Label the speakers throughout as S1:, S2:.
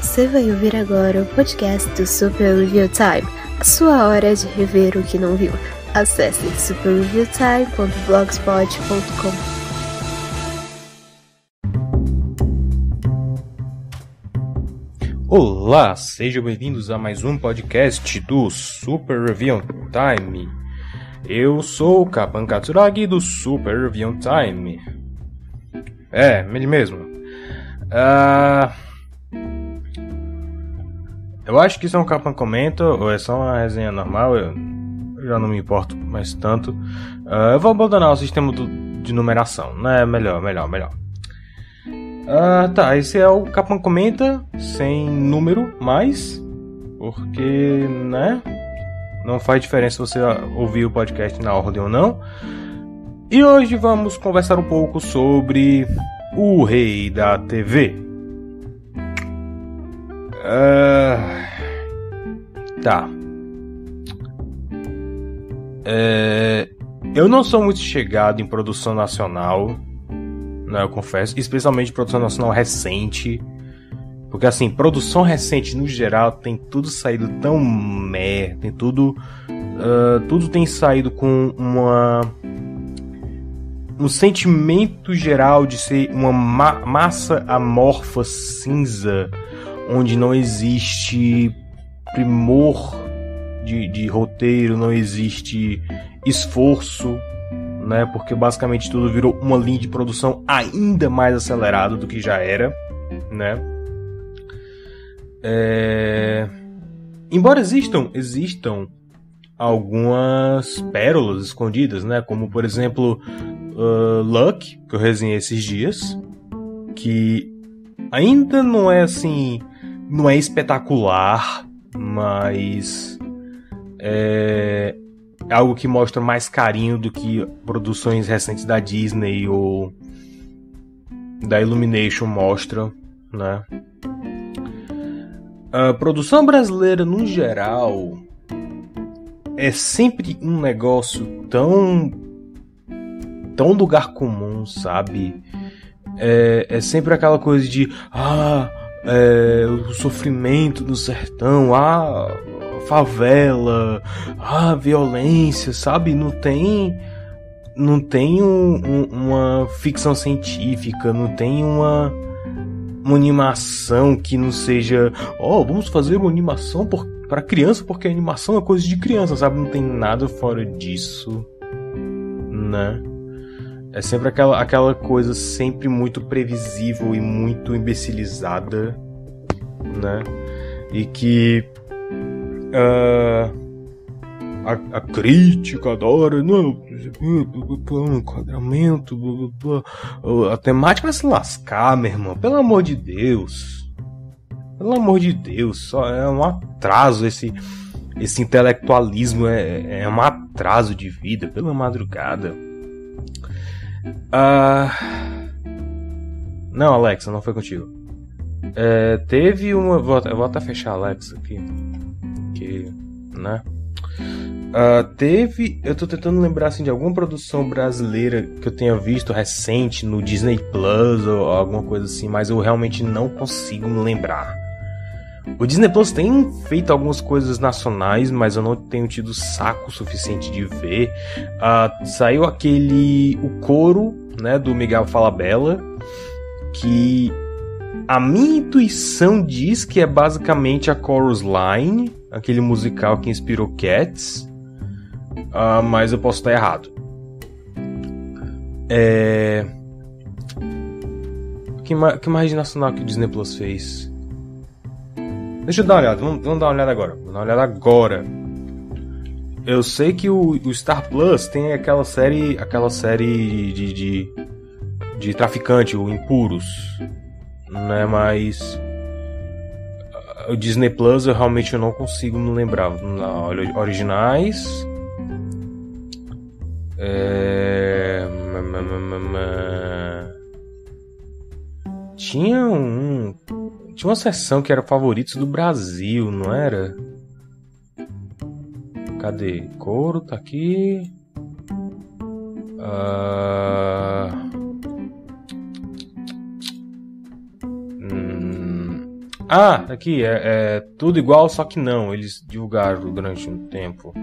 S1: Você vai ouvir agora o podcast do Super Review Time, a sua hora de rever o que não viu. Acesse superreviewtime.blogspot.com.
S2: Olá, sejam bem-vindos a mais um podcast do Super Review Time. Eu sou o Kapan Katsuragi do Super Review Time. Ele mesmo. Eu acho que isso é um Kapan Comenta ou é só uma resenha normal, eu já não me importo mais tanto. Eu vou abandonar o sistema de numeração, né? Melhor. Esse é o Kapan Comenta sem número mais, porque, né? Não faz diferença você ouvir o podcast na ordem ou não. E hoje vamos conversar um pouco sobre o Rei da TV. Eu não sou muito chegado em produção nacional, né, eu confesso, especialmente produção nacional recente, porque assim, produção recente no geral tem tudo saído tão tem tudo tem saído com um sentimento geral de ser uma massa amorfa cinza, onde não existe primor de roteiro, não existe esforço, né? Porque basicamente tudo virou uma linha de produção ainda mais acelerada do que já era, né? Embora existam algumas pérolas escondidas, né? Como por exemplo Luck, que eu resenhei esses dias, que ainda não é assim, não é espetacular, mas é algo que mostra mais carinho do que produções recentes da Disney ou da Illumination mostram, né? A produção brasileira no geral é sempre um negócio tão lugar comum, sabe? É sempre aquela coisa de o sofrimento do sertão, favela, violência, sabe? Não tem uma ficção científica, não tem uma animação que não seja vamos fazer uma animação para criança, porque a animação é coisa de criança, sabe? Não tem nada fora disso, né? É sempre aquela coisa sempre muito previsível e muito imbecilizada, né? E que a crítica adora, não, enquadramento, a temática vai se lascar, meu irmão, pelo amor de Deus, só é um atraso esse intelectualismo, é um atraso de vida, pela madrugada. Não, Alexa, não foi contigo. Teve uma. Eu vou até fechar a Alexa aqui. Né? Eu tô tentando lembrar assim, de alguma produção brasileira que eu tenha visto recente no Disney Plus ou alguma coisa assim, mas eu realmente não consigo me lembrar. O Disney Plus tem feito algumas coisas nacionais, mas eu não tenho tido saco suficiente de ver. Saiu o Coro, né, do Miguel Falabella, que a minha intuição diz que é basicamente a Chorus Line, aquele musical que inspirou Cats, mas eu posso estar errado. Que mais nacional que o Disney Plus fez? Deixa eu dar uma olhada, vamos dar uma olhada agora. Eu sei que o Star Plus tem aquela série de traficante, o Impuros, né? Mas o Disney Plus eu realmente não consigo me lembrar. Originais. Tinha uma seção que era favoritos do Brasil, não era? Cadê? Coro, tá aqui. Aqui, é tudo igual, só que não. Eles divulgaram durante um tempo.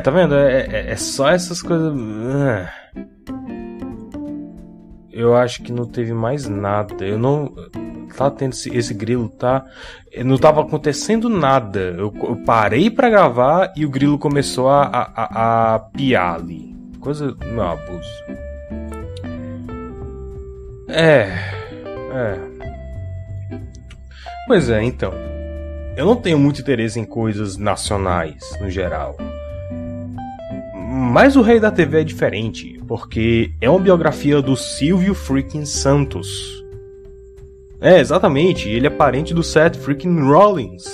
S2: Tá vendo? É só essas coisas... Eu acho que não teve mais nada. Eu não... Tá tendo esse grilo, tá... Não tava acontecendo nada. Eu parei pra gravar e o grilo começou a piar ali. Coisa... Não, abuso. Pois é, então. Eu não tenho muito interesse em coisas nacionais, no geral. Mas o Rei da TV é diferente, porque é uma biografia do Silvio freaking Santos. Exatamente, ele é parente do Seth freaking Rollins.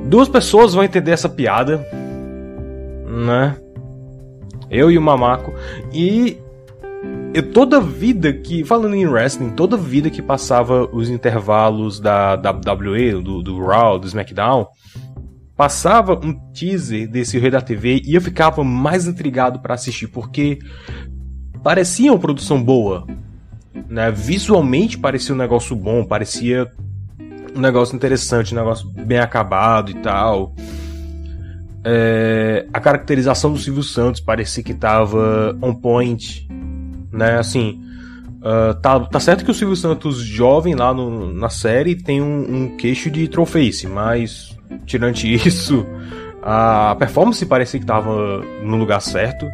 S2: Duas pessoas vão entender essa piada, né? Eu e o Mamaco. E toda vida que, falando em wrestling, toda vida que passava os intervalos da WWE, do Raw, do SmackDown, passava um teaser desse Rei da TV e eu ficava mais intrigado pra assistir, porque parecia uma produção boa, né? Visualmente parecia um negócio bom, parecia um negócio interessante, um negócio bem acabado e tal. A caracterização do Silvio Santos parecia que tava on point, né? Assim, tá certo que o Silvio Santos jovem lá na série tem um queixo de trollface, mas tirando isso, a performance parecia que tava no lugar certo.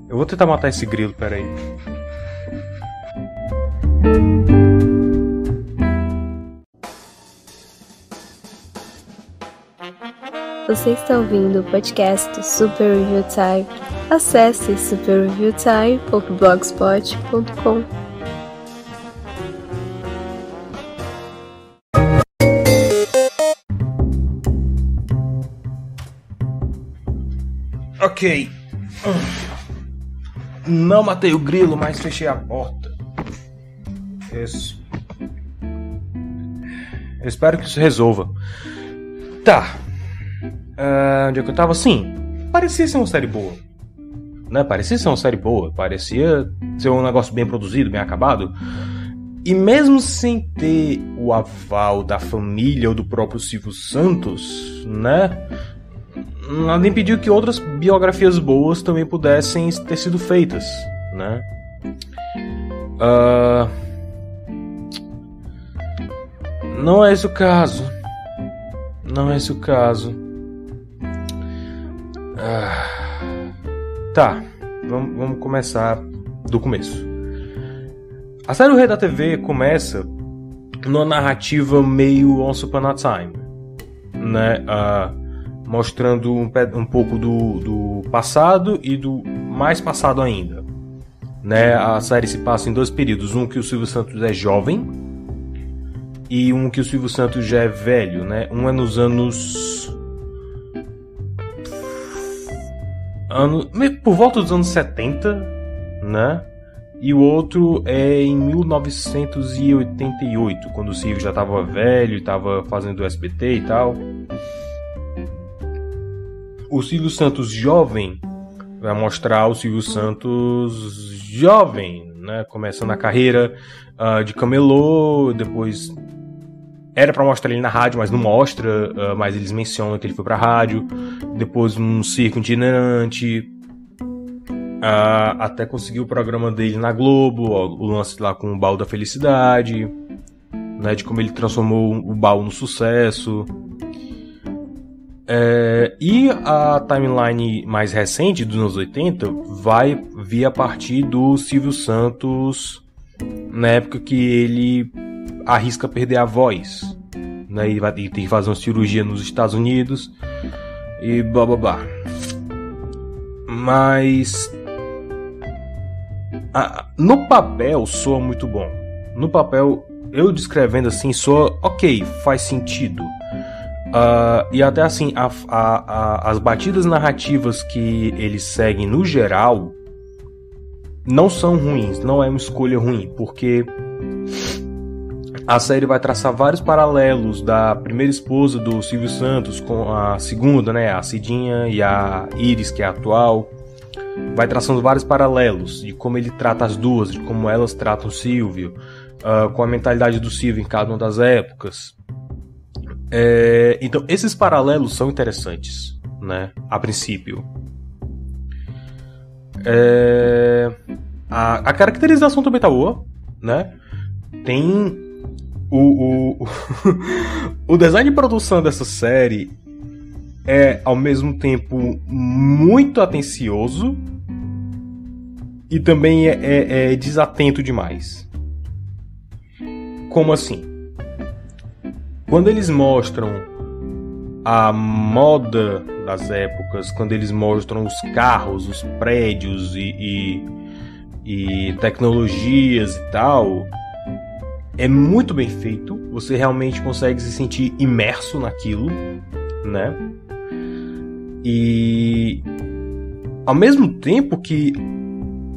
S2: Eu vou tentar matar esse grilo, peraí.
S1: Você está ouvindo o podcast do Super Review Time. Acesse superreviewtime.blogspot.com.
S2: Ok. Não matei o grilo, mas fechei a porta. Isso. Eu espero que isso resolva. Tá. Onde é que eu tava? Sim, parecia ser uma série boa, né? Parecia ser uma série boa, parecia ser um negócio bem produzido, bem acabado. E mesmo sem ter o aval da família ou do próprio Silvio Santos, né? Nada impediu que outras biografias boas também pudessem ter sido feitas, né? Não é esse o caso. Não é esse o caso. Tá, vamos começar do começo. A série O Rei da TV começa numa narrativa meio Once Upon a Time, né? Mostrando um pouco do passado e do mais passado ainda, né? A série se passa em dois períodos, um que o Silvio Santos é jovem e um que o Silvio Santos já é velho, né? Um é nos anos por volta dos anos 70, né? E o outro é em 1988, quando o Silvio já estava velho e estava fazendo o SBT e tal. O Silvio Santos jovem vai mostrar o Silvio Santos jovem, né? Começando a carreira de camelô, depois era pra mostrar ele na rádio, mas não mostra, mas eles mencionam que ele foi pra rádio, depois um circo itinerante, até conseguir o programa dele na Globo, o lance lá com o Baú da Felicidade, né, de como ele transformou o baú no sucesso. E a timeline mais recente, dos anos 80, vai vir a partir do Silvio Santos, na época que ele arrisca perder a voz, né, e tem que fazer uma cirurgia nos Estados Unidos e blá blá blá. Mas no papel soa muito bom. No papel, eu descrevendo assim, soa ok, faz sentido. E até assim, as batidas narrativas que eles seguem no geral não são ruins, não é uma escolha ruim, porque a série vai traçar vários paralelos da primeira esposa do Silvio Santos com a segunda, né, a Cidinha, e a Iris, que é a atual. vai traçando vários paralelos de como ele trata as duas, de como elas tratam o Silvio, com a mentalidade do Silvio em cada uma das épocas. Então, esses paralelos são interessantes, né? A princípio. A caracterização também tá boa, né? Tem o design de produção dessa série é ao mesmo tempo muito atencioso e também é desatento demais. Como assim? Quando eles mostram a moda das épocas, quando eles mostram os carros, os prédios e tecnologias e tal, é muito bem feito. Você realmente consegue se sentir imerso naquilo, né? E ao mesmo tempo que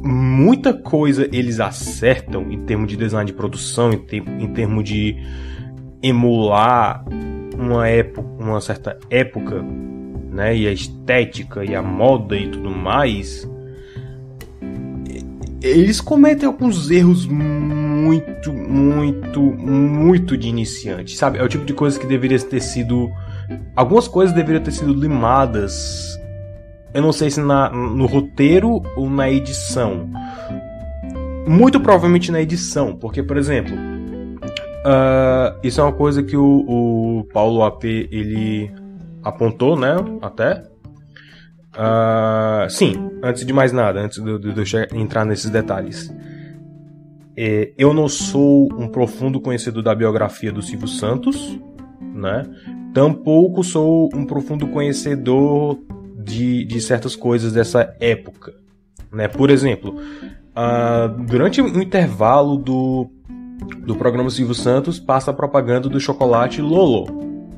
S2: muita coisa eles acertam em termos de design de produção, em termos de emular uma certa época, né? E a estética e a moda e tudo mais, eles cometem alguns erros muito de iniciante, sabe? É o tipo de coisa que deveria ter sido... Algumas coisas deveriam ter sido limadas. Eu não sei se no roteiro ou na edição. Muito provavelmente na edição, porque, por exemplo, isso é uma coisa que o Paulo AP ele apontou, né? Até. Sim, antes de mais nada, antes de eu entrar nesses detalhes. Eu não sou um profundo conhecedor da biografia do Silvio Santos, né? Tampouco sou um profundo conhecedor de certas coisas dessa época, né? Por exemplo, durante o intervalo do programa Silvio Santos passa a propaganda do chocolate Lolo,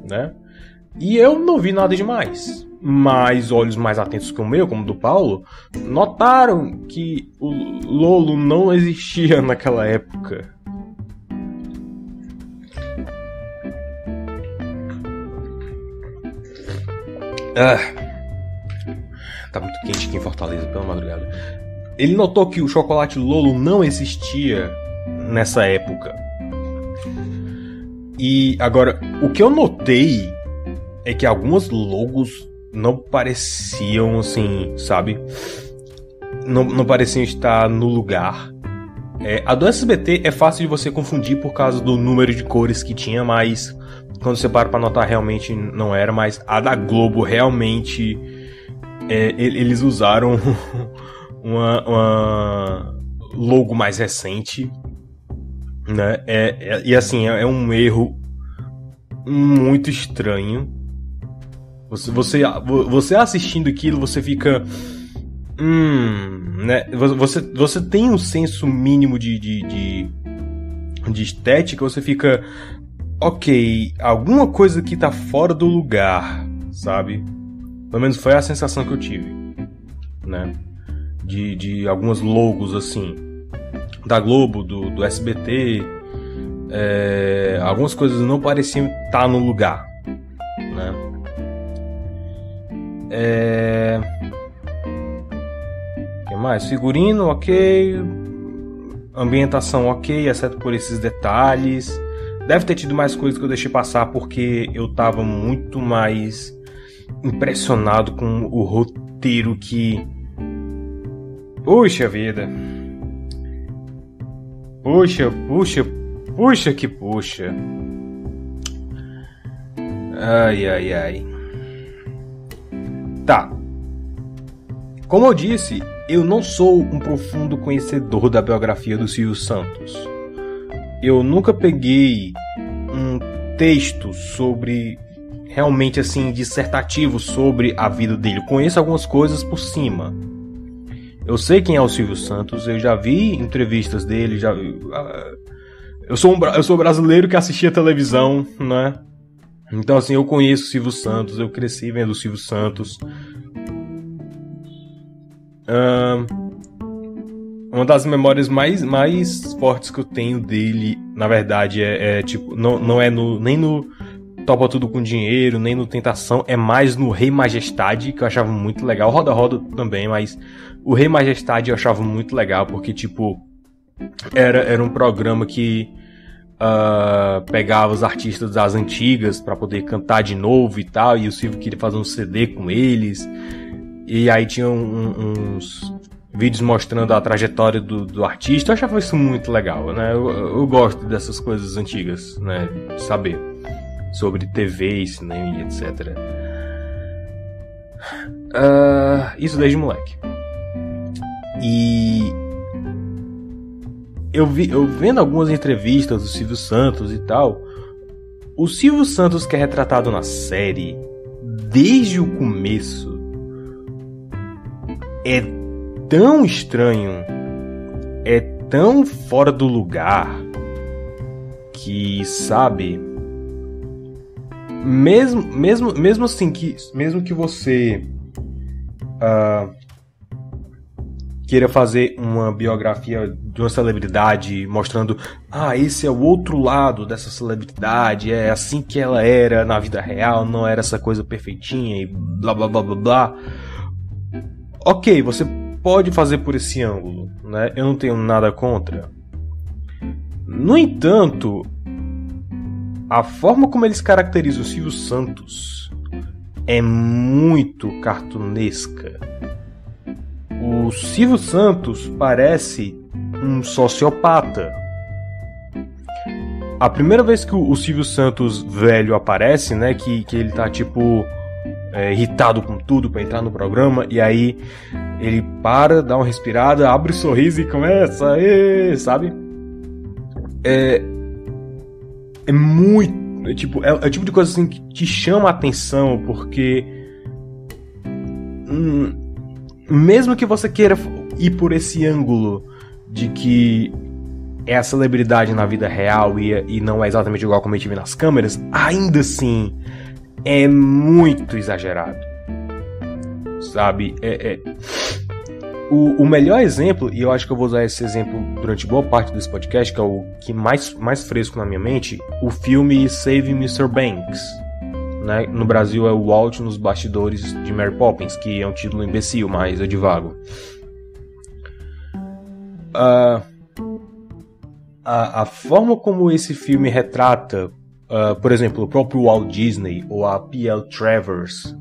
S2: né? E eu não vi nada demais. Mas olhos mais atentos que o meu, como o do Paulo, notaram que o Lolo não existia naquela época. Tá muito quente aqui em Fortaleza, pela madrugada. Ele notou que o chocolate Lolo não existia nessa época. E agora, o que eu notei é que algumas logos não pareciam assim, sabe? Não pareciam estar no lugar. A do SBT é fácil de você confundir por causa do número de cores que tinha, mas quando você para pra notar, realmente não era. Mas a da Globo, realmente, eles usaram uma logo mais recente, né? E assim, é um erro muito estranho. Você assistindo aquilo, você fica... né? Você tem um senso mínimo de estética, você fica... Ok, alguma coisa aqui tá fora do lugar, sabe? Pelo menos foi a sensação que eu tive, né? De algumas logos, assim, da Globo, do SBT. Algumas coisas não pareciam estar no lugar, né? Que mais? Figurino, ok. Ambientação, ok, exceto por esses detalhes. Deve ter tido mais coisas que eu deixei passar porque eu tava muito mais impressionado com o roteiro que... Puxa vida. Puxa que puxa. Ai. Tá. Como eu disse, eu não sou um profundo conhecedor da biografia do Silvio Santos. Eu nunca peguei um texto sobre, realmente assim, dissertativo sobre a vida dele. Eu conheço algumas coisas por cima. Eu sei quem é o Silvio Santos, eu já vi entrevistas dele, eu sou brasileiro que assistia televisão, né? Então assim, eu conheço o Silvio Santos, eu cresci vendo o Silvio Santos. Uma das memórias mais fortes que eu tenho dele, na verdade, tipo, não é nem no Topa Tudo com Dinheiro, nem no Tentação, é mais no Rei Majestade, que eu achava muito legal. Roda Roda também, mas o Rei Majestade eu achava muito legal, porque, tipo, era um programa que pegava os artistas das antigas pra poder cantar de novo e tal, e o Silvio queria fazer um CD com eles, e aí tinha uns vídeos mostrando a trajetória do artista. Eu achava isso muito legal, né? Eu gosto dessas coisas antigas, né? De saber sobre TV, cinema e etc. Isso desde moleque. E eu vendo algumas entrevistas do Silvio Santos e tal, o Silvio Santos que é retratado na série desde o começo é tão estranho, é tão fora do lugar, que, sabe, mesmo assim, mesmo que você queira fazer uma biografia de uma celebridade mostrando, esse é o outro lado dessa celebridade, é assim que ela era na vida real, não era essa coisa perfeitinha e blá blá blá blá blá. Ok, você pode fazer por esse ângulo, né? Eu não tenho nada contra. No entanto, a forma como eles caracterizam o Silvio Santos é muito cartunesca. O Silvio Santos parece um sociopata. A primeira vez que o Silvio Santos velho aparece, né, que ele tá tipo irritado com tudo pra entrar no programa, e aí ele para, dá uma respirada, abre o sorriso e começa, sabe? É muito, é o tipo de coisa assim que te chama a atenção, porque mesmo que você queira ir por esse ângulo de que é a celebridade na vida real e não é exatamente igual como a gente vê nas câmeras, ainda assim é muito exagerado, sabe? O melhor exemplo, e eu acho que eu vou usar esse exemplo durante boa parte desse podcast, que é o que mais fresco na minha mente, o filme Save Mr. Banks, né? No Brasil é o Walt nos bastidores de Mary Poppins, que é um título imbecil, mas eu divago. A forma como esse filme retrata, por exemplo, o próprio Walt Disney ou a P.L. Travers,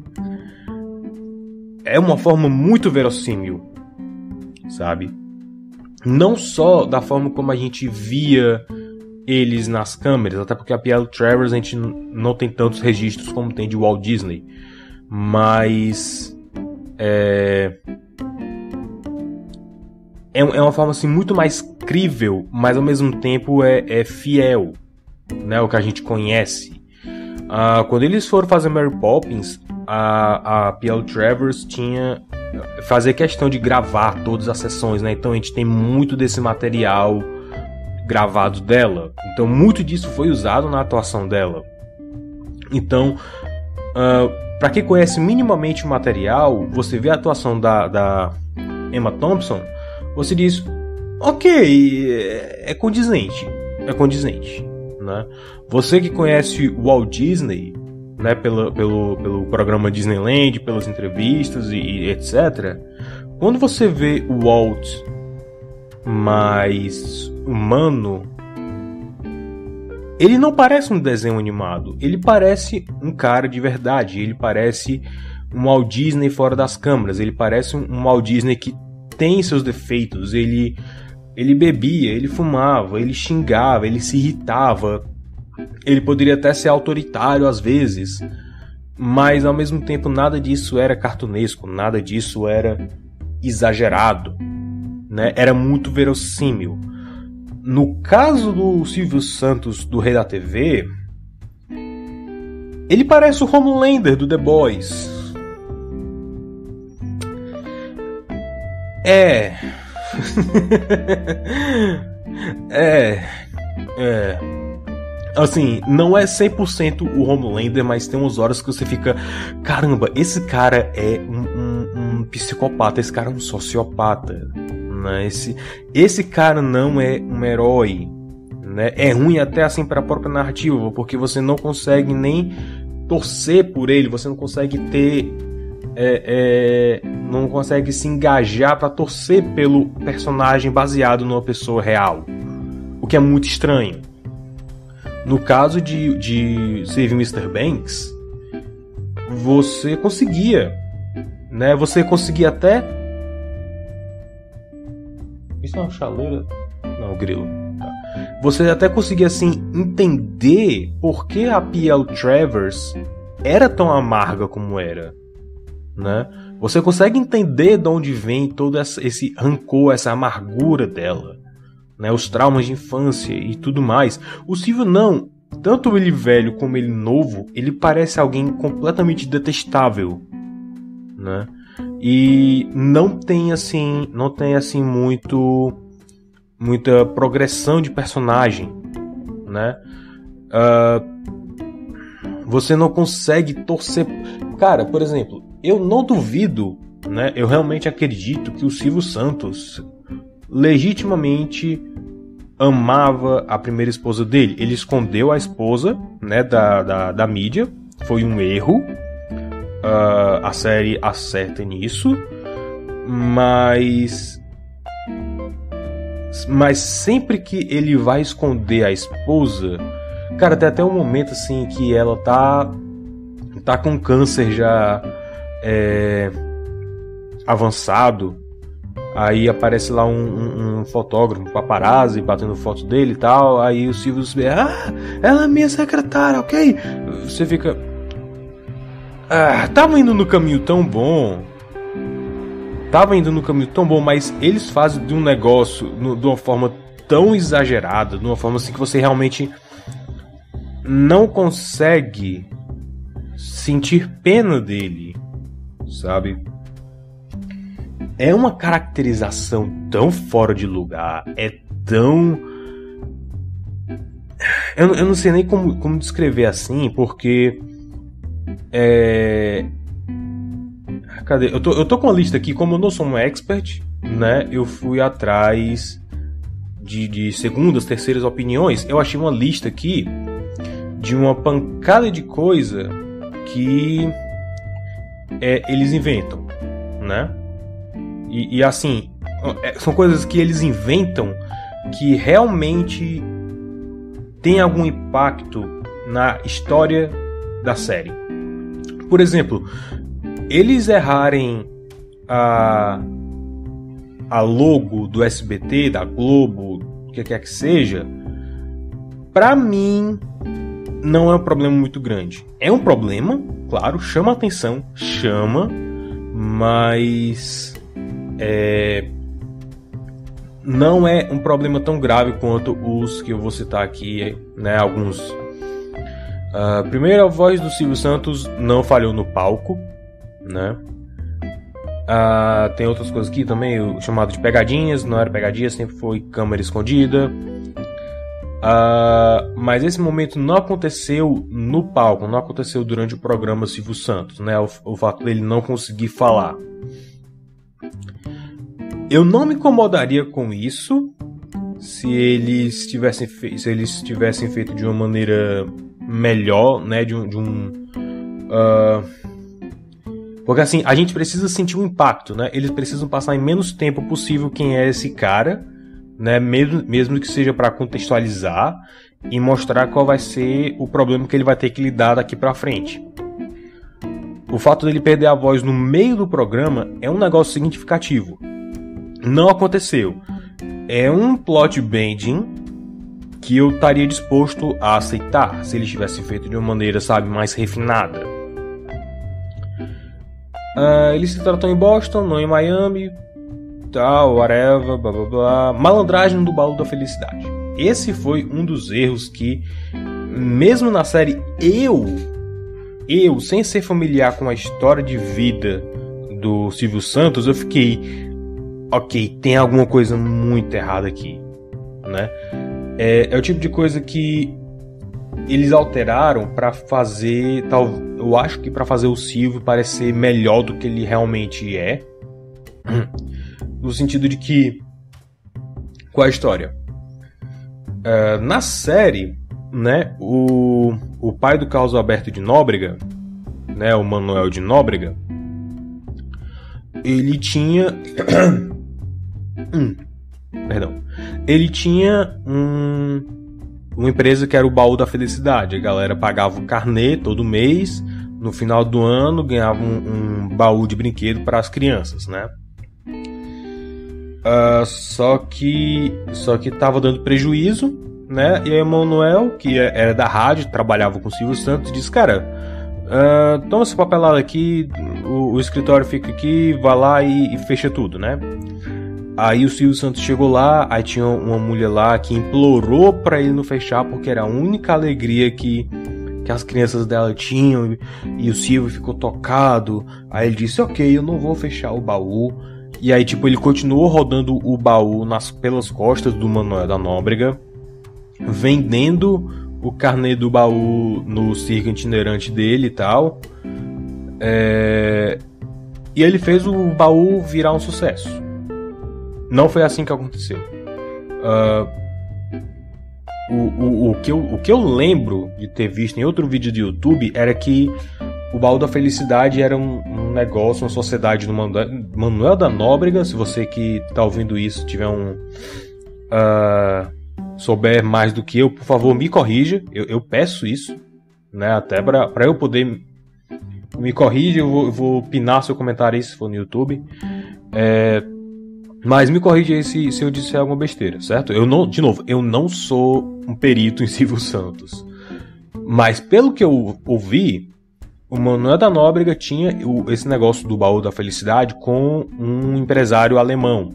S2: é uma forma muito verossímil, sabe? Não só da forma como a gente via eles nas câmeras, até porque a P.L. Travers a gente não tem tantos registros como tem de Walt Disney, mas é uma forma assim muito mais crível, mas ao mesmo tempo é fiel, né, o que a gente conhece. Quando eles foram fazer Mary Poppins, a P.L. Travers fazer questão de gravar todas as sessões, né? Então a gente tem muito desse material gravado dela. Então muito disso foi usado na atuação dela. Então, para quem conhece minimamente o material, você vê a atuação da Emma Thompson, você diz, ok, é condizente, né? Você que conhece o Walt Disney, né, pelo programa Disneyland, pelas entrevistas e etc., quando você vê o Walt mais humano, ele não parece um desenho animado, ele parece um cara de verdade, ele parece um Walt Disney fora das câmeras, ele parece um Walt Disney que tem seus defeitos, ele bebia, ele fumava, ele xingava, ele se irritava, ele poderia até ser autoritário às vezes, mas ao mesmo tempo nada disso era cartunesco, nada disso era exagerado, né? Era muito verossímil. No caso do Silvio Santos, do Rei da TV, ele parece o Homelander do The Boys. Assim, não é 100% o Homelander, mas tem umas horas que você fica, caramba, esse cara é um psicopata, esse cara é um sociopata, né? Esse cara não é um herói, né? É ruim até assim para a própria narrativa, porque você não consegue nem torcer por ele, você não consegue ter não consegue se engajar para torcer pelo personagem baseado numa pessoa real, o que é muito estranho. No caso de Save Mr. Banks, você conseguia, né? Você conseguia até... Isso é uma chaleira? Não, grilo. Tá. Você até conseguia, assim, entender por que a P.L. Travers era tão amarga como era, né? Você consegue entender de onde vem todo esse rancor, essa amargura dela, né? Os traumas de infância e tudo mais. O Silvio não. Tanto ele velho como ele novo, ele parece alguém completamente detestável, né? E não tem assim muita progressão de personagem, né? Você não consegue torcer. Cara, por exemplo, eu não duvido, né? Eu realmente acredito que o Silvio Santos legitimamente amava a primeira esposa dele. Ele escondeu a esposa, né, da mídia. Foi um erro. A série acerta nisso. Mas sempre que ele vai esconder a esposa... Cara, tem até um momento assim que ela tá com câncer já avançado. Aí aparece lá um fotógrafo, um paparazzi, batendo foto dele e tal. Aí o Silvio vê, ela é minha secretária, ok? Você fica... tava indo no caminho tão bom. Mas eles fazem de um negócio de uma forma tão exagerada, de uma forma assim que você realmente não consegue sentir pena dele, sabe? É uma caracterização tão fora de lugar, é tão... Eu não sei nem como descrever assim, porque... Cadê? Eu tô com a lista aqui, como eu não sou um expert, né? Eu fui atrás de segundas, terceiras opiniões. Eu achei uma lista aqui de uma pancada de coisa que eles inventam, né? E assim, são coisas que eles inventam que realmente tem algum impacto na história da série. Por exemplo, eles errarem a logo do SBT, da Globo, o que quer que seja, pra mim não é um problema muito grande. É um problema, claro, chama atenção, mas não é um problema tão grave quanto os que eu vou citar aqui, né? Alguns. Primeiro, a voz do Silvio Santos não falhou no palco, né? Tem outras coisas aqui também, o chamado de pegadinhas, não era pegadinha, sempre foi câmera escondida. Mas esse momento não aconteceu no palco, não aconteceu durante o programa Silvio Santos, né? O fato dele não conseguir falar. Eu não me incomodaria com isso se eles tivessem feito de uma maneira melhor, né? Porque assim, a gente precisa sentir um impacto, né? Eles precisam passar em menos tempo possível quem é esse cara, né? Mesmo que seja para contextualizar e mostrar qual vai ser o problema que ele vai ter que lidar daqui para frente. O fato dele perder a voz no meio do programa é um negócio significativo. Não aconteceu. É um plot bending que eu estaria disposto a aceitar se eles tivessem feito de uma maneira, sabe, mais refinada. Eles se tratam em Boston, não em Miami, tal, whatever, blá blá blá. Malandragem do baú da felicidade. Esse foi um dos erros que, mesmo na série, eu sem ser familiar com a história de vida do Silvio Santos, eu fiquei... Ok, tem alguma coisa muito errada aqui, né? É o tipo de coisa que eles alteraram pra fazer, eu acho que pra fazer o Silvio parecer melhor do que ele realmente é. No sentido de que... Qual é a história? Na série, né, o pai do Carlos Alberto de Nóbrega, né, o Manuel de Nóbrega, ele tinha ele tinha uma empresa que era o Baú da Felicidade. A galera pagava o carnê todo mês, no final do ano ganhava um baú de brinquedo para as crianças, né? Só que tava dando prejuízo, né? E aí o Manuel, que era da rádio, trabalhava com o Silvio Santos, disse: cara, toma essa papelada aqui, o escritório fica aqui, vai lá e fecha tudo, né? Aí o Silvio Santos chegou lá, aí tinha uma mulher lá que implorou pra ele não fechar, porque era a única alegria que as crianças dela tinham, e o Silvio ficou tocado. Aí ele disse: ok, eu não vou fechar o baú. E aí, tipo, ele continuou rodando o baú pelas costas do Manuel da Nóbrega, vendendo o carnê do baú no circo itinerante dele e tal. E ele fez o baú virar um sucesso. Não foi assim que aconteceu. O que eu lembro de ter visto em outro vídeo do YouTube era que o Baú da Felicidade era um negócio, uma sociedade do Manuel da Nóbrega. Se você que está ouvindo isso tiver souber mais do que eu, por favor, me corrija. Eu peço isso, né? Até para eu poder me corrija. Eu vou pinar seu comentário aí se for no YouTube. Mas me corrija aí se eu disser alguma besteira, certo? Eu não sou um perito em Silvio Santos. Mas pelo que eu ouvi, o Manuel da Nóbrega tinha esse negócio do Baú da Felicidade com um empresário alemão.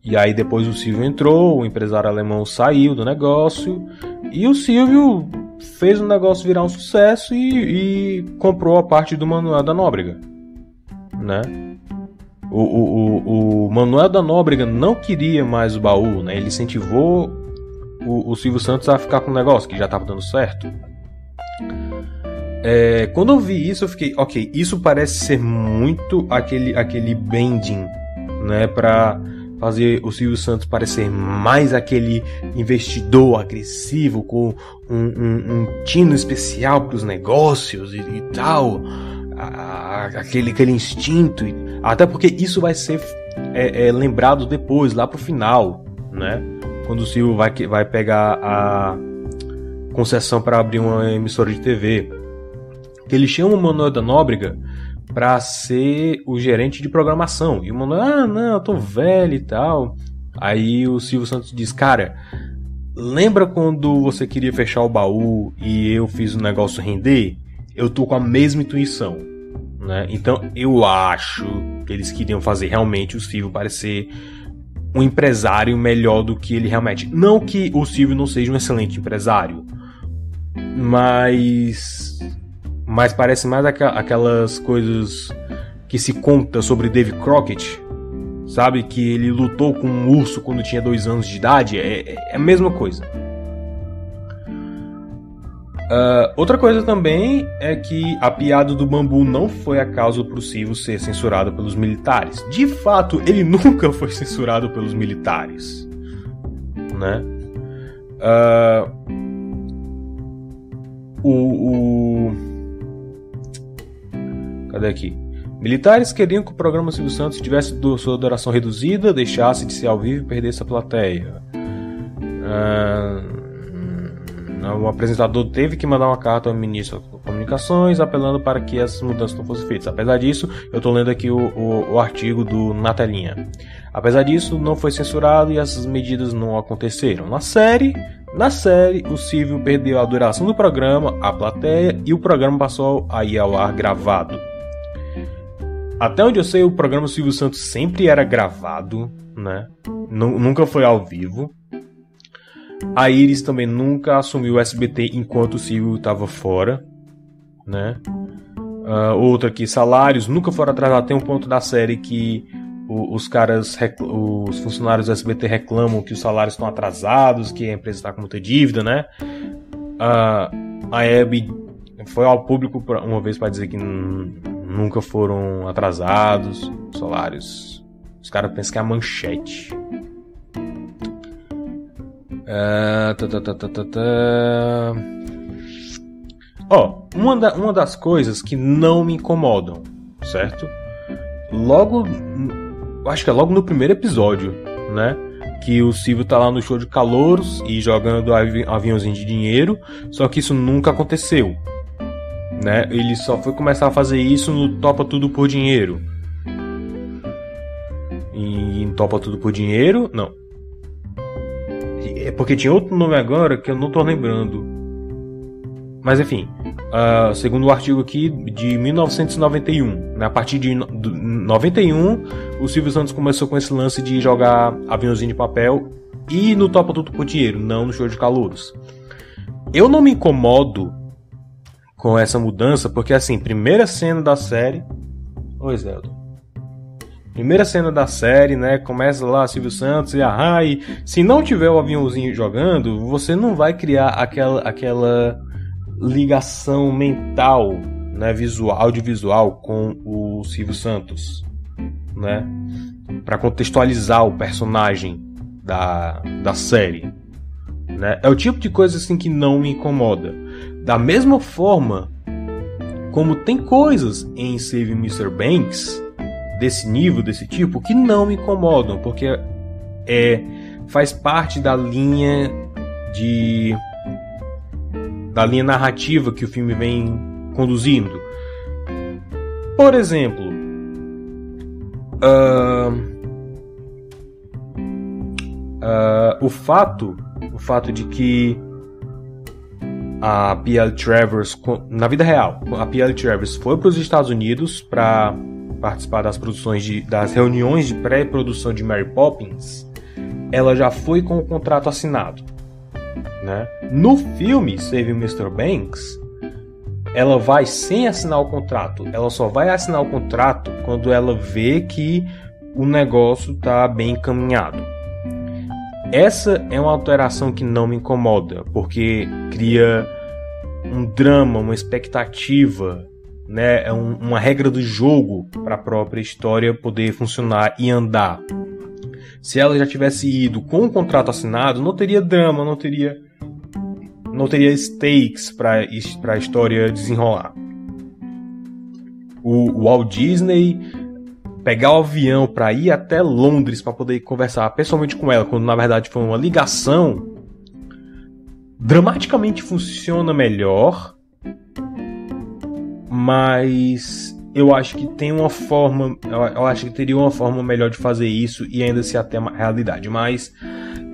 S2: E aí depois o Silvio entrou, o empresário alemão saiu do negócio, e o Silvio fez o negócio virar um sucesso e comprou a parte do Manuel da Nóbrega, né? O Manuel da Nóbrega não queria mais o baú, né? Ele incentivou o Silvio Santos a ficar com o negócio, que já estava dando certo. Quando eu vi isso, eu fiquei, ok, isso parece ser muito aquele bending, né? Pra fazer o Silvio Santos parecer mais aquele investidor agressivo, com um tino especial para os negócios e tal. Aquele instinto. Até porque isso vai ser lembrado depois, lá pro final, né? Quando o Silvio vai pegar a concessão para abrir uma emissora de TV. Que ele chama o Manuel da Nóbrega para ser o gerente de programação. E o Manuel: não, eu tô velho e tal. Aí o Silvio Santos diz: cara, lembra quando você queria fechar o baú e eu fiz o negócio render? Eu tô com a mesma intuição, né? Então eu acho que eles queriam fazer realmente o Silvio parecer um empresário melhor do que ele realmente. Não que o Silvio não seja um excelente empresário, mas parece mais aquelas coisas que se conta sobre Davy Crockett, sabe? Que ele lutou com um urso quando tinha 2 anos de idade. É a mesma coisa. Outra coisa também é que a piada do bambu não foi a causa para o Silvio ser censurado pelos militares. De fato, ele nunca foi censurado pelos militares, né? Cadê aqui? Militares queriam que o programa Silvio Santos tivesse sua duração reduzida, deixasse de ser ao vivo e perdesse a plateia. O apresentador teve que mandar uma carta ao ministro das Comunicações apelando para que essas mudanças não fossem feitas. Apesar disso, eu estou lendo aqui o artigo do Na Telinha. Apesar disso, não foi censurado e essas medidas não aconteceram. Na série, o Silvio perdeu a duração do programa, a plateia, e o programa passou a ir ao ar gravado. Até onde eu sei, o programa Silvio Santos sempre era gravado, né? Nunca foi ao vivo. A Iris também nunca assumiu o SBT enquanto o Silvio estava fora, né? Outra aqui, salários nunca foram atrasados. Tem um ponto da série que os funcionários do SBT reclamam que os salários estão atrasados, que a empresa está com muita dívida, né? A Hebe foi ao público uma vez para dizer que nunca foram atrasados salários. Os caras pensam que é a Manchete. Uma das coisas que não me incomodam, certo? Acho que é logo no primeiro episódio, né? Que o Silvio tá lá no show de calouros e jogando aviãozinho de dinheiro, só que isso nunca aconteceu, né? Ele só foi começar a fazer isso no Topa Tudo por Dinheiro. E em Topa Tudo por Dinheiro, não. É porque tinha outro nome agora que eu não tô lembrando. Mas enfim, segundo o artigo aqui de 1991, né, a partir de 91, o Silvio Santos começou com esse lance de jogar aviãozinho de papel e no Topa Tudo por Dinheiro, não no show de calouros. Eu não me incomodo com essa mudança, porque assim, primeira cena da série... Oi, Zelda. Primeira cena da série, né? Começa lá Silvio Santos e se não tiver o aviãozinho jogando, você não vai criar aquela ligação mental, né? Audiovisual com o Silvio Santos, né? Para contextualizar o personagem da série, né? É o tipo de coisa assim que não me incomoda. Da mesma forma como tem coisas em Save Mr. Banks desse nível, desse tipo, que não me incomodam, porque faz parte da linha narrativa que o filme vem conduzindo. Por exemplo, o fato de que a P.L. Travers, na vida real, a P.L. Travers foi para os Estados Unidos para participar das reuniões de pré-produção de Mary Poppins. Ela já foi com o contrato assinado, né? No filme Save Mr. Banks, ela vai sem assinar o contrato. Ela só vai assinar o contrato quando ela vê que o negócio está bem encaminhado. Essa é uma alteração que não me incomoda, porque cria um drama, uma expectativa, né? É uma regra do jogo para a própria história poder funcionar e andar. Se ela já tivesse ido com o contrato assinado, não teria drama, não teria stakes para a história desenrolar. O Walt Disney pegar o avião para ir até Londres para poder conversar pessoalmente com ela, quando na verdade foi uma ligação, dramaticamente funciona melhor, mas eu acho que tem uma forma, eu acho que teria uma forma melhor de fazer isso e ainda se até a realidade, mas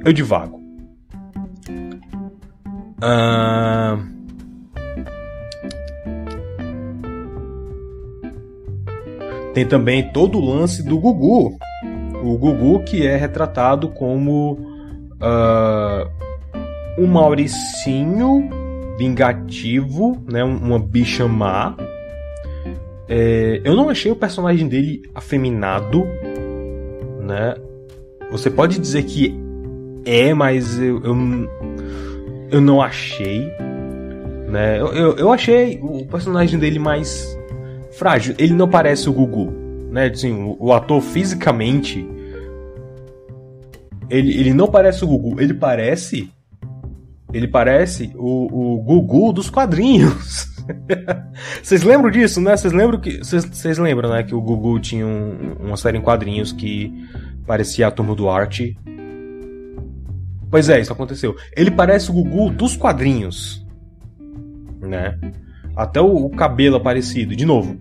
S2: eu divago. Tem também todo o lance do Gugu. O Gugu que é retratado como um Mauricinho vingativo, né? Uma bicha má. Eu não achei o personagem dele afeminado, né? Você pode dizer que mas eu não achei, né? Eu achei o personagem dele mais frágil. Ele não parece o Gugu, né? Assim, o ator fisicamente ele não parece o Gugu. Ele parece o Gugu dos quadrinhos. Vocês lembram disso, né? Vocês lembram, né, que o Gugu tinha uma série em quadrinhos que parecia a Turma do Arte? Pois é, isso aconteceu. Ele parece o Gugu dos quadrinhos, né? Até o cabelo é parecido. De novo,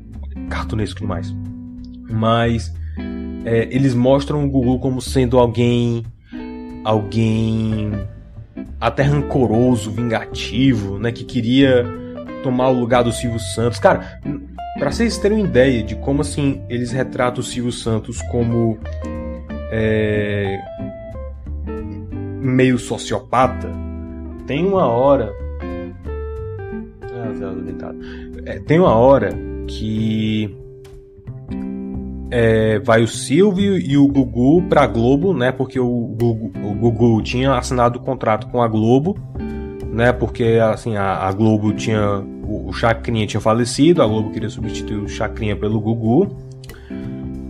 S2: cartunesco demais. Mas eles mostram o Gugu como sendo alguém até rancoroso, vingativo, né? Que queria tomar o lugar do Silvio Santos. Cara, pra vocês terem uma ideia de como assim eles retratam o Silvio Santos como meio sociopata, tem uma hora tem uma hora que vai o Silvio e o Gugu pra Globo, né? Porque o Gugu tinha assinado o contrato com a Globo, né? Porque assim, a Globo tinha... O Chacrinha tinha falecido, a Globo queria substituir o Chacrinha pelo Gugu.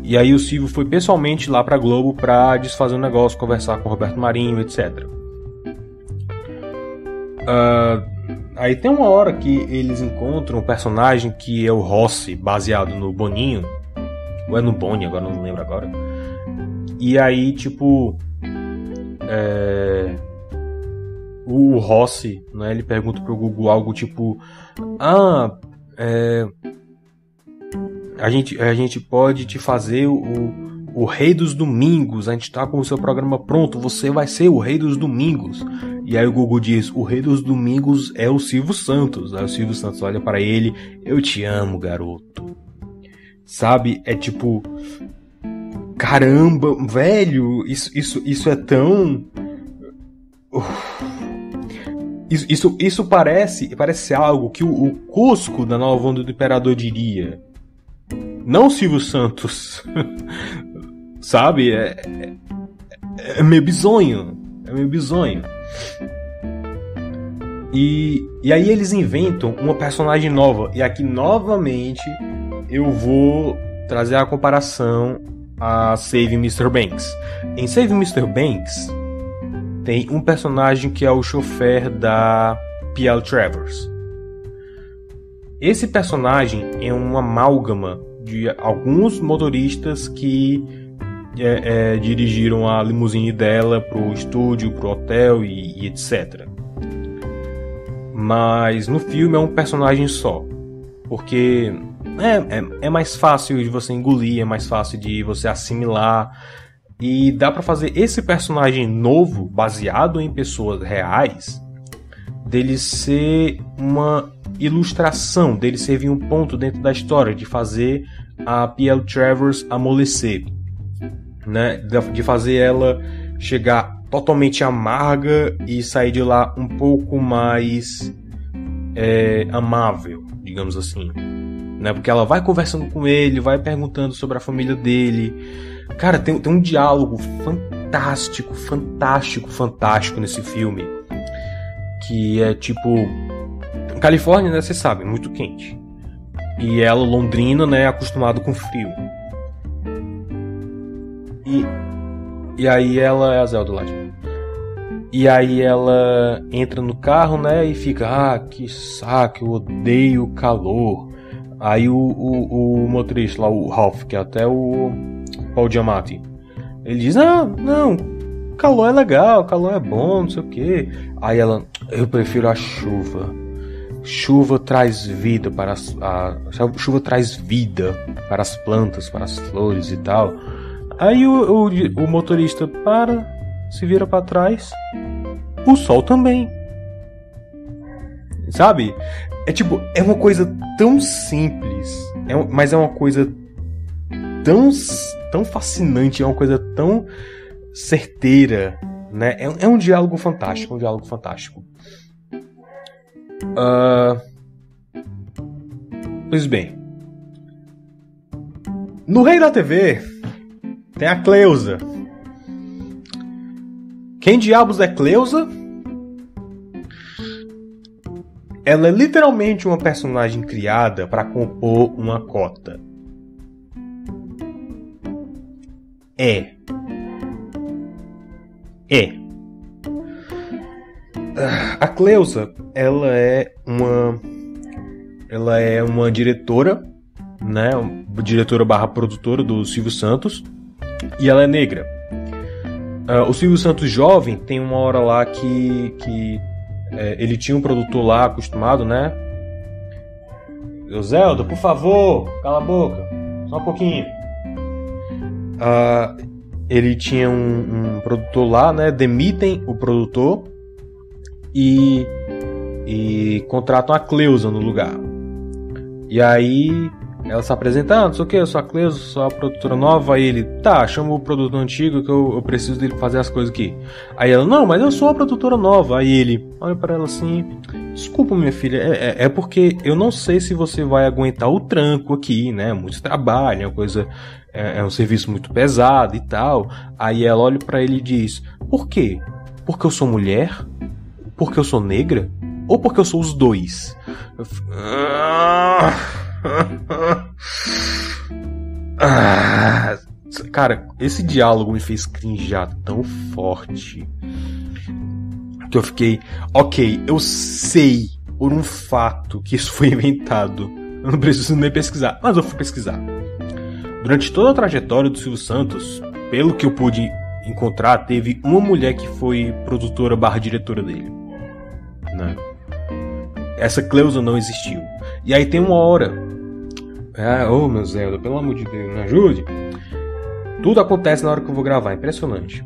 S2: E aí o Silvio foi pessoalmente lá pra Globo pra desfazer o negócio, conversar com o Roberto Marinho, etc. Aí tem uma hora que eles encontram um personagem que é o Rossi, baseado no Boninho. Ou é no Boni, agora não lembro agora. E aí, tipo... o Rossi, né, ele pergunta pro Gugu algo tipo... A gente pode te fazer o Rei dos Domingos. A gente tá com o seu programa pronto. Você vai ser o Rei dos Domingos. E aí o Gugu diz: o Rei dos Domingos é o Silvio Santos. Aí o Silvio Santos olha para ele: eu te amo, garoto. Sabe? É tipo... caramba, velho. Isso é tão... Isso parece algo que o Cusco da Nova Onda do Imperador diria. Não o Silvio Santos. Sabe? É meio bizonho. É meio bizonho. E aí eles inventam uma personagem nova. E aqui novamente eu vou trazer a comparação a Saving Mr. Banks. Em Saving Mr. Banks tem um personagem que é o chofer da P.L. Travers. Esse personagem é uma amálgama de alguns motoristas que dirigiram a limusine dela pro estúdio, pro hotel e etc. Mas no filme é um personagem só. Porque é mais fácil de você engolir, é mais fácil de você assimilar. E dá pra fazer esse personagem novo, baseado em pessoas reais, dele ser uma ilustração, dele servir um ponto dentro da história, de fazer a P.L. Travers amolecer, né? De fazer ela chegar totalmente amarga e sair de lá um pouco mais amável, digamos assim, né? Porque ela vai conversando com ele, vai perguntando sobre a família dele. Cara, tem um diálogo fantástico nesse filme, que é tipo... Califórnia, né, você sabe, muito quente. E ela, londrina, né, acostumado com frio. E aí ela... É a Zelda lá. E aí ela entra no carro, né, e fica... que saco, eu odeio calor. Aí o motorista lá, o Ralph, que é até o Paul Giamatti, ele diz: não, calor é legal, calor é bom, não sei o que. Aí ela: eu prefiro a chuva. Chuva traz vida para chuva traz vida para as plantas, para as flores e tal. Aí o motorista se vira para trás. O sol também. Sabe? É uma coisa tão simples, mas é uma coisa tão fascinante, é uma coisa tão certeira, né? É um diálogo fantástico, Pois bem, no Rei da TV tem a Cleusa. Quem diabos é Cleusa? Ela é literalmente uma personagem criada para compor uma cota. A Cleusa, ela é uma diretora, né? Diretora / produtora do Silvio Santos. E ela é negra. O Silvio Santos jovem tem uma hora lá que ele tinha um produtor lá acostumado, né? Zelda, por favor, cala a boca, só um pouquinho. Ele tinha um produtor lá, né? Demitem o produtor e contratam a Cleusa no lugar. E aí ela se apresenta: não sei o que, eu sou a Cleusa, sou a produtora nova. Aí ele: tá, chama o produtor antigo que eu preciso dele fazer as coisas aqui. Aí ela: não, mas eu sou a produtora nova. Aí ele olha pra ela assim: desculpa, minha filha, é porque eu não sei se você vai aguentar o tranco aqui, né? Muito trabalho, é um serviço muito pesado e tal. Aí ela olha pra ele e diz: por quê? Porque eu sou mulher? Porque eu sou negra? Ou porque eu sou os dois? Cara, esse diálogo me fez crinjar tão forte que eu fiquei, ok, eu sei por um fato que isso foi inventado. Eu não preciso nem pesquisar, mas eu fui pesquisar. Durante toda a trajetória do Silvio Santos, pelo que eu pude encontrar, teve uma mulher que foi produtora / diretora dele, né? Essa Cleusa não existiu. E aí tem uma hora, meu Zelda, pelo amor de Deus, me ajude. Tudo acontece na hora que eu vou gravar, impressionante.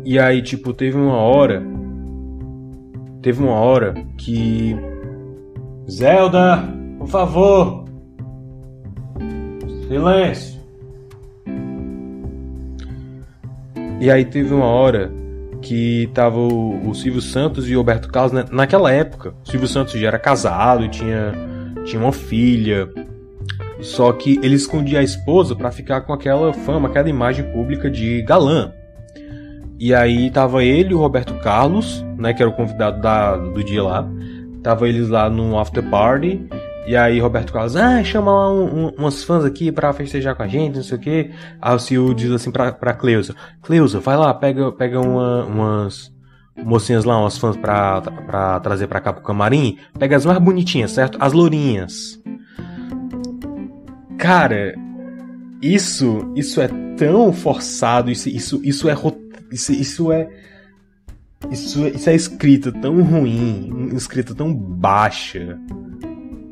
S2: E aí, tipo, teve uma hora que... Zelda, por favor. Silêncio. E aí teve uma hora que tava o Silvio Santos e o Roberto Carlos, né? Naquela época, o Silvio Santos já era casado e tinha uma filha. Só que ele escondia a esposa pra ficar com aquela fama, aquela imagem pública de galã. E aí tava ele e o Roberto Carlos, né, que era o convidado do dia lá. Tava eles lá no after party. E aí Roberto Carlos, chama lá umas fãs aqui pra festejar com a gente, não sei o que. Aí o Silvio diz assim pra Cleusa, vai lá, pega umas mocinhas lá, umas fãs pra trazer pra cá pro camarim. Pega as mais bonitinhas, certo? As lourinhas. Cara, isso é tão forçado, isso é escrita tão ruim, escrita tão baixa,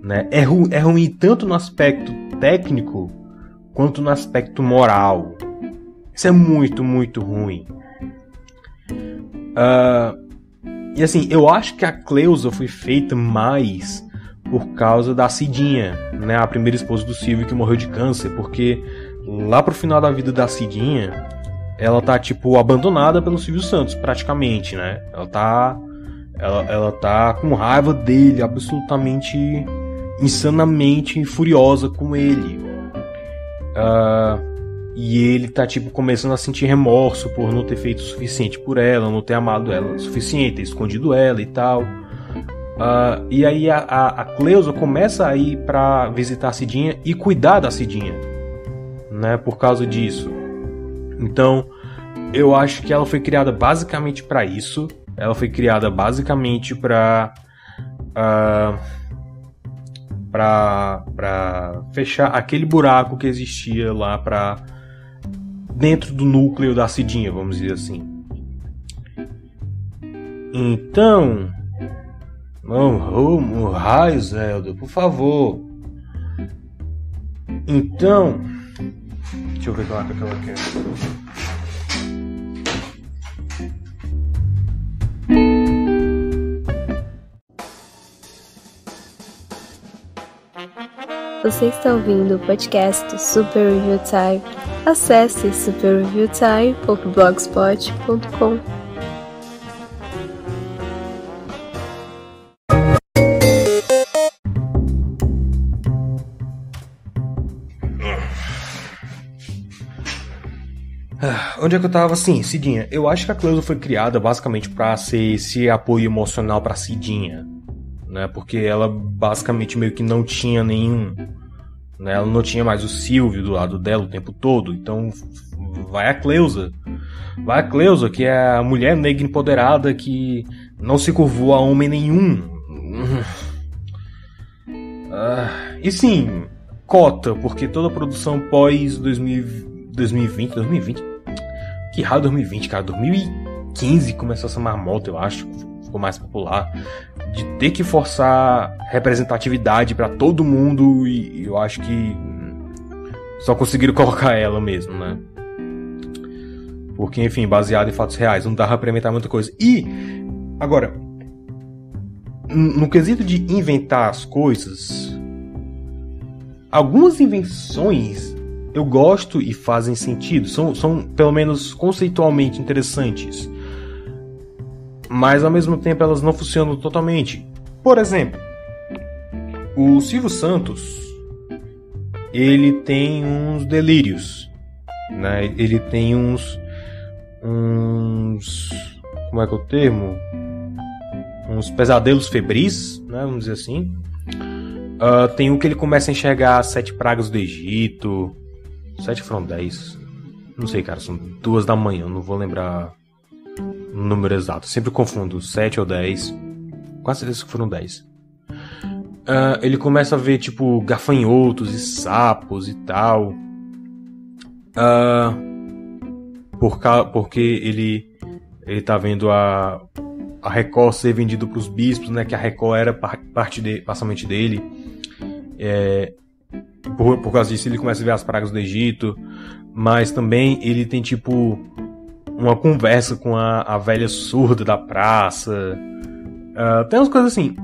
S2: né? É ruim tanto no aspecto técnico quanto no aspecto moral. Isso é muito, muito ruim. E assim, eu acho que a Cleusa foi feita mais por causa da Cidinha, né? A primeira esposa do Silvio que morreu de câncer, porque lá pro final da vida da Cidinha, ela tá, tipo, abandonada pelo Silvio Santos, praticamente, né? Ela tá com raiva dele, absolutamente, insanamente furiosa com ele. E ele tá, tipo, começando a sentir remorso por não ter feito o suficiente por ela, não ter amado ela o suficiente, ter escondido ela e tal. E aí a Cleusa começa a ir pra visitar a Cidinha e cuidar da Cidinha, né? Por causa disso. Então, eu acho que ela foi criada basicamente para isso. Ela foi criada basicamente para fechar aquele buraco que existia lá dentro do núcleo da Cidinha, vamos dizer assim. Então, raio, Zelda, por favor. Então, deixa eu ver lá o que ela quer.
S1: Você está ouvindo o podcast do Super Review Time. Acesse superreviewtime.blogspot.com.
S2: Onde é que eu tava? Assim, Cidinha. Eu acho que a Cleusa foi criada basicamente pra ser esse apoio emocional pra Cidinha, né? Porque ela basicamente meio que não tinha nenhum, né? Ela não tinha mais o Silvio do lado dela o tempo todo. Então vai a Cleusa. Vai a Cleusa, que é a mulher negra empoderada que não se curvou a homem nenhum. E sim, cota, porque toda produção pós 2020. Que raio 2020, cara? 2015 começou essa marmota, eu acho. Ficou mais popular. De ter que forçar representatividade pra todo mundo. E eu acho que só conseguiram colocar ela mesmo, né? Porque, enfim, baseado em fatos reais. Não dava pra inventar muita coisa. E, agora, no quesito de inventar as coisas, algumas invenções eu gosto e fazem sentido, são pelo menos conceitualmente interessantes, mas ao mesmo tempo elas não funcionam totalmente. Por exemplo, o Silvio Santos, ele tem uns delírios, né? Ele tem uns como é que é o termo? Uns pesadelos febris, né? Vamos dizer assim. Tem um que ele começa a enxergar as 7 pragas do Egito. 7 foram 10. Não sei, cara, são 2 da manhã, não vou lembrar número exato, sempre confundo, 7 ou 10. Quase certeza que foram 10. Ele começa a ver, tipo, gafanhotos e sapos e tal. Porque ele tá vendo a Record ser vendido pros bispos, né? Que a Record era parcialmente dele. Por causa disso ele começa a ver as pragas do Egito. Mas também ele tem, tipo, uma conversa com a velha surda da praça. Tem umas coisas assim.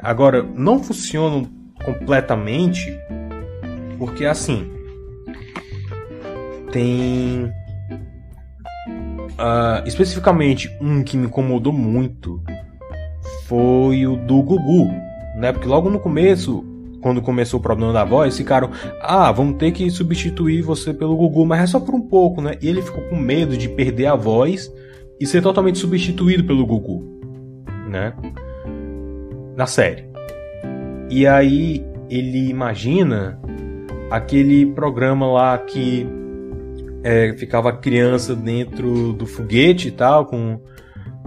S2: Agora, não funcionam completamente. Porque, assim, tem especificamente um que me incomodou muito foi o do Gugu, né? Porque logo no começo, quando começou o problema da voz, ficaram, vamos ter que substituir você pelo Gugu, mas é só por um pouco, né? E ele ficou com medo de perder a voz e ser totalmente substituído pelo Gugu, né? Na série. E aí ele imagina aquele programa lá que ficava a criança dentro do foguete e tal, com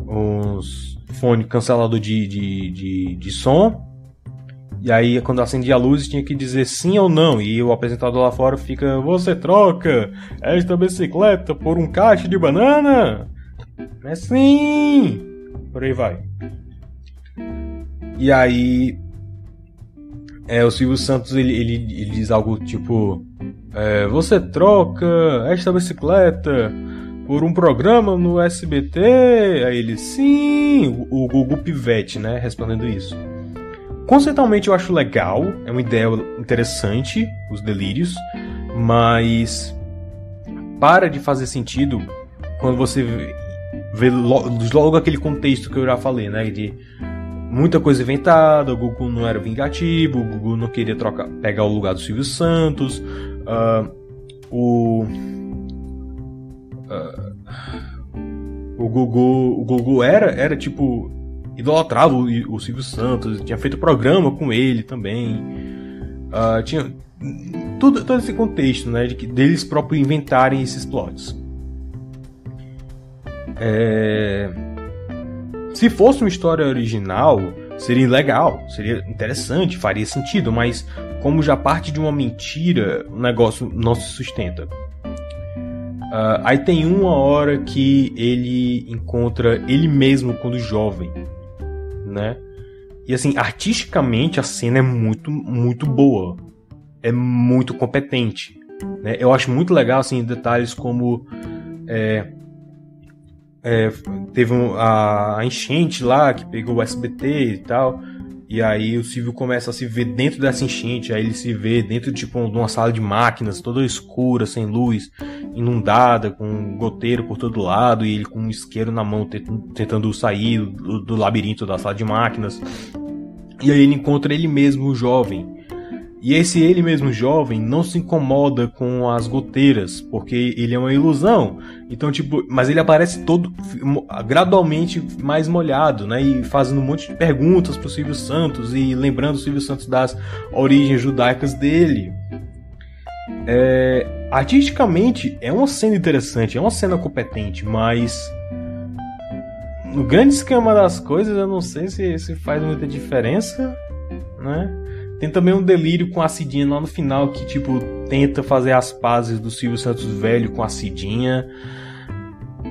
S2: uns fone cancelador de som. E aí, quando acendia a luz, tinha que dizer sim ou não. E o apresentador lá fora fica: você troca esta bicicleta por um cacho de banana? É sim! Por aí vai. E aí, o Silvio Santos, ele diz algo tipo: você troca esta bicicleta por um programa no SBT? Aí ele: sim! O Gugu Pivete, né? Respondendo isso. Conceitualmente eu acho legal, é uma ideia interessante, os delírios, mas para de fazer sentido quando você vê logo aquele contexto que eu já falei, né? De muita coisa inventada, o Gugu não era vingativo, o Gugu não queria pegar o lugar do Silvio Santos, o Gugu era tipo, idolatrava o Silvio Santos, tinha feito programa com ele também, tinha todo esse contexto, né, deles próprios inventarem esses plots. Se fosse uma história original, seria legal, seria interessante, faria sentido, mas como já parte de uma mentira, o negócio não se sustenta. Aí tem uma hora que ele encontra ele mesmo quando jovem, né? E assim, artisticamente a cena é muito, muito boa, é muito competente, né? Eu acho muito legal, assim, detalhes como teve a enchente lá que pegou o SBT e tal, e aí o Silvio começa a se ver dentro dessa enchente, aí ele se vê dentro de uma sala de máquinas toda escura, sem luz, inundada, com um goteiro por todo lado, e ele com um isqueiro na mão tentando sair do labirinto da sala de máquinas. E aí ele encontra ele mesmo jovem. E esse ele mesmo jovem não se incomoda com as goteiras, porque ele é uma ilusão. Então, tipo, mas ele aparece todo gradualmente mais molhado, né? E fazendo um monte de perguntas pro Silvio Santos e lembrando o Silvio Santos das origens judaicas dele. Artisticamente é uma cena interessante, é uma cena competente, mas no grande esquema das coisas eu não sei se faz muita diferença, né? Tem também um delírio com a Cidinha lá no final, que tipo tenta fazer as pazes do Silvio Santos velho com a Cidinha,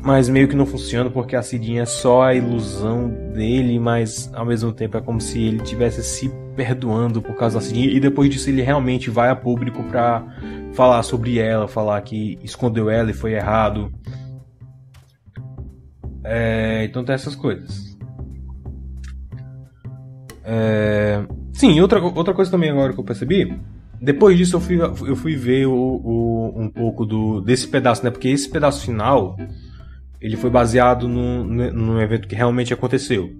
S2: mas meio que não funciona, porque a Cidinha é só a ilusão dele, mas ao mesmo tempo é como se ele estivesse se perdoando por causa da Cidinha, e depois disso ele realmente vai a público pra falar sobre ela, falar que escondeu ela e foi errado. Então tem essas coisas. Sim, outra coisa também agora que eu percebi, depois disso eu fui ver um pouco desse pedaço, né? Porque esse pedaço final, ele foi baseado num evento que realmente aconteceu,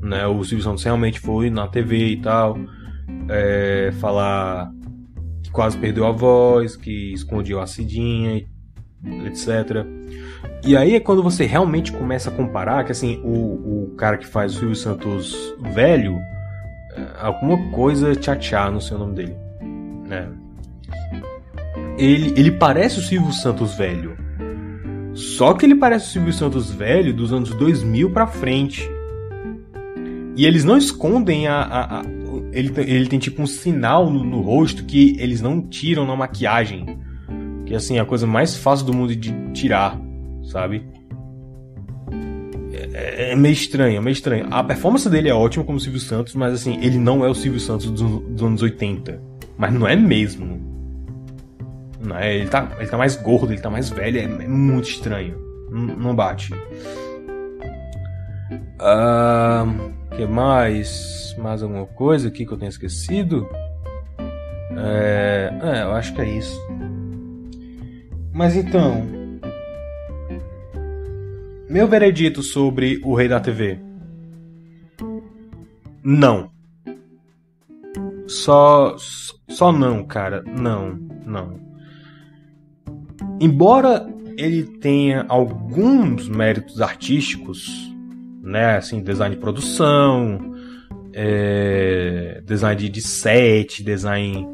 S2: né? O Silvio Santos realmente foi na TV e tal, falar que quase perdeu a voz, que escondeu a Cidinha, etc. E aí é quando você realmente começa a comparar, que assim, o cara que faz o Silvio Santos velho, alguma coisa Tchá no seu nome dele, né? Ele parece o Silvio Santos velho, Só que ele parece o Silvio Santos velho dos anos 2000 pra frente. E eles não escondem ele tem tipo um sinal no rosto que eles não tiram na maquiagem. Que assim, é a coisa mais fácil do mundo de tirar, sabe? É meio estranho, é meio estranho. A performance dele é ótima como Silvio Santos, mas assim, ele não é o Silvio Santos dos anos 80. Mas não é mesmo. Não é, ele tá mais gordo, ele tá mais velho, é muito estranho. Não bate. Que mais? Mais alguma coisa aqui que eu tenho esquecido? Eu acho que é isso. Mas então, meu veredito sobre o Rei da TV. Não. Só não, cara. Não. Embora ele tenha alguns méritos artísticos, né, assim, design de produção, design de set, design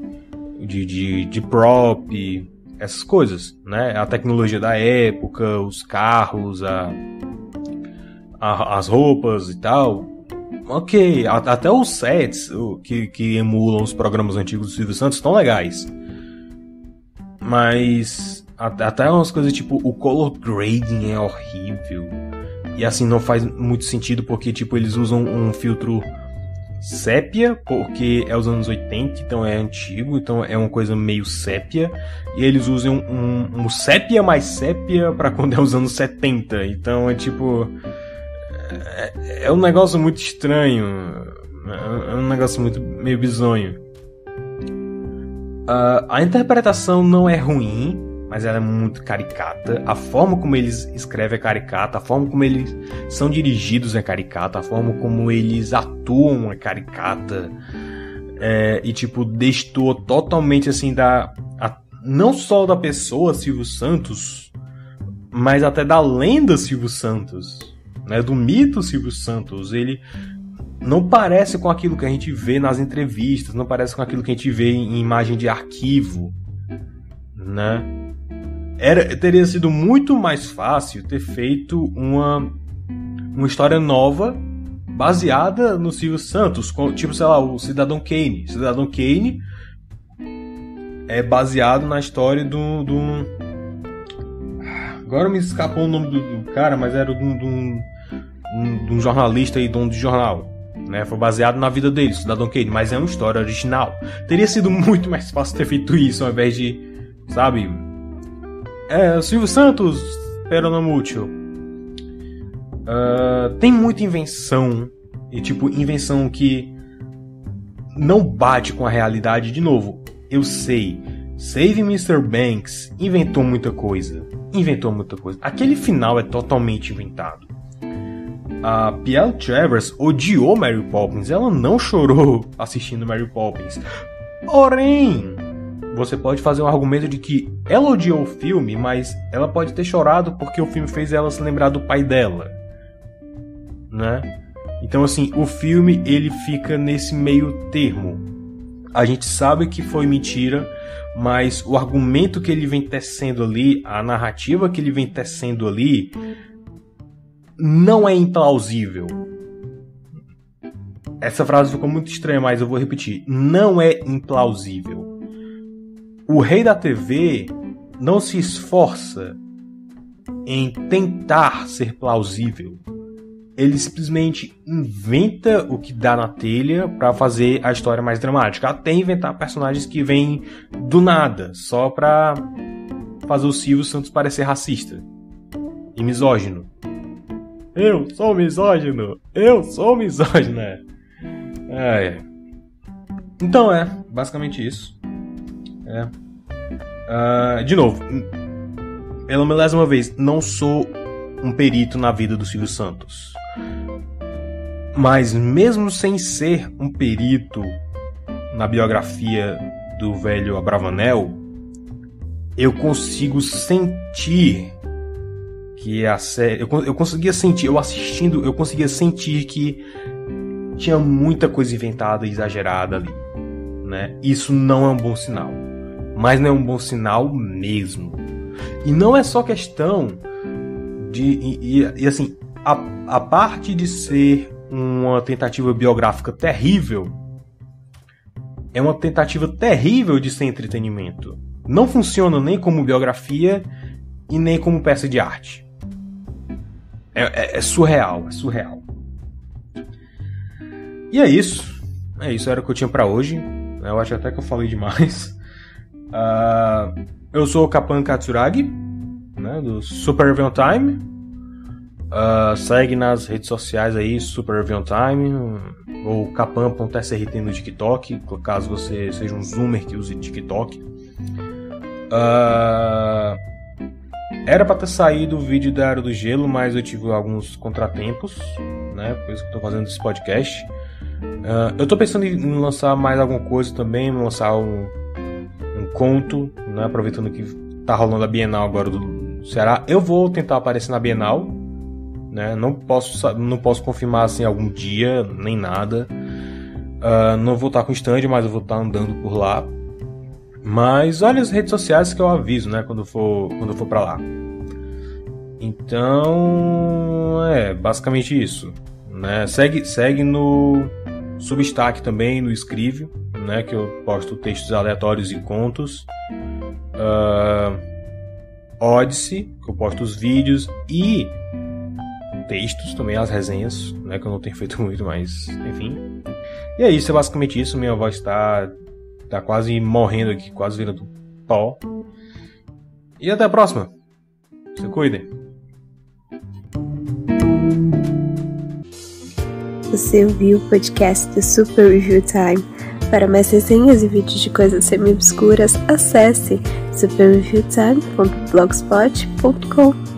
S2: de prop, essas coisas, né, a tecnologia da época, os carros, as roupas e tal, ok, até os sets que emulam os programas antigos do Silvio Santos estão legais, mas até umas coisas tipo o color grading é horrível. E assim, não faz muito sentido porque tipo, eles usam um filtro sépia, porque é os anos 80, então é antigo, então é uma coisa meio sépia. E eles usam um sépia mais sépia pra quando é os anos 70. Então é tipo... É um negócio muito estranho. É um negócio meio bizonho. A interpretação não é ruim, mas ela é muito caricata. A forma como eles escrevem é caricata, a forma como eles são dirigidos é caricata, a forma como eles atuam é caricata. E tipo, destoa totalmente assim não só da pessoa Silvio Santos, mas até da lenda Silvio Santos, né? Do mito Silvio Santos. Ele não parece com aquilo que a gente vê nas entrevistas, não parece com aquilo que a gente vê em imagem de arquivo, né? Teria sido muito mais fácil ter feito uma história nova baseada no Silvio Santos, tipo, sei lá, o Cidadão Kane. Cidadão Kane é baseado na história do... Agora me escapou o nome do cara, mas era de um jornalista e dono de jornal, né? Foi baseado na vida dele, Cidadão Kane, mas é uma história original. Teria sido muito mais fácil ter feito isso ao invés de, sabe... Silvio Santos, peronomútil. Tem muita invenção. E tipo, invenção que não bate com a realidade. De novo, eu sei, Save Mr. Banks inventou muita coisa. Aquele final é totalmente inventado. A Piel Travers odiou Mary Poppins. Ela não chorou assistindo Mary Poppins. Porém, você pode fazer um argumento de que ela odiou o filme, mas ela pode ter chorado porque o filme fez ela se lembrar do pai dela, né? Então, assim, o filme ele fica nesse meio termo. A gente sabe que foi mentira, mas o argumento que ele vem tecendo ali, a narrativa que ele vem tecendo ali, não é implausível. Essa frase ficou muito estranha, mas eu vou repetir. Não é implausível. O Rei da TV não se esforça em tentar ser plausível. Ele simplesmente inventa o que dá na telha para fazer a história mais dramática. Até inventar personagens que vêm do nada, só pra fazer o Silvio Santos parecer racista e misógino. Eu sou misógino! Então basicamente isso. De novo, pela milésima vez, não sou um perito na vida do Silvio Santos. Mas mesmo sem ser um perito na biografia do velho Abravanel, eu consigo sentir que a série... Eu conseguia sentir, eu assistindo, eu conseguia sentir que tinha muita coisa inventada e exagerada ali, né? Isso não é um bom sinal. Mas não é um bom sinal mesmo. E não é só questão E assim, a parte de ser uma tentativa biográfica terrível é uma tentativa terrível de ser entretenimento. Não funciona nem como biografia e nem como peça de arte. É surreal, é surreal. E é isso. Era o que eu tinha pra hoje. Eu acho até que eu falei demais. Eu sou o Kapan Katsuragi, né, do Super Review Time. Segue nas redes sociais aí, Super Review Time, ou kapan.srt no TikTok, caso você seja um zoomer que use TikTok. Era pra ter saído o vídeo da Era do Gelo, mas eu tive alguns contratempos, né, por isso que eu tô fazendo esse podcast. Eu tô pensando em lançar mais alguma coisa também, lançar um conto, né, aproveitando que tá rolando a Bienal agora do Ceará. Eu vou tentar aparecer na Bienal, né, não posso confirmar assim algum dia, nem nada. Não vou estar com stand, mas eu vou estar andando por lá. Mas olha as redes sociais que eu aviso, né, quando eu for pra lá. Então, basicamente isso, né? Segue no Substack também, no Scrive, né, que eu posto textos aleatórios e contos. Odyssey, que eu posto os vídeos e textos também, as resenhas, né, que eu não tenho feito muito, mas enfim. E é isso, é basicamente isso. Minha voz tá quase morrendo aqui, quase virando pó. E até a próxima. Se cuidem.
S1: Você ouviu o podcast do Super Review Time. Para mais resenhas e vídeos de coisas semi-obscuras, acesse superreviewtime.blogspot.com.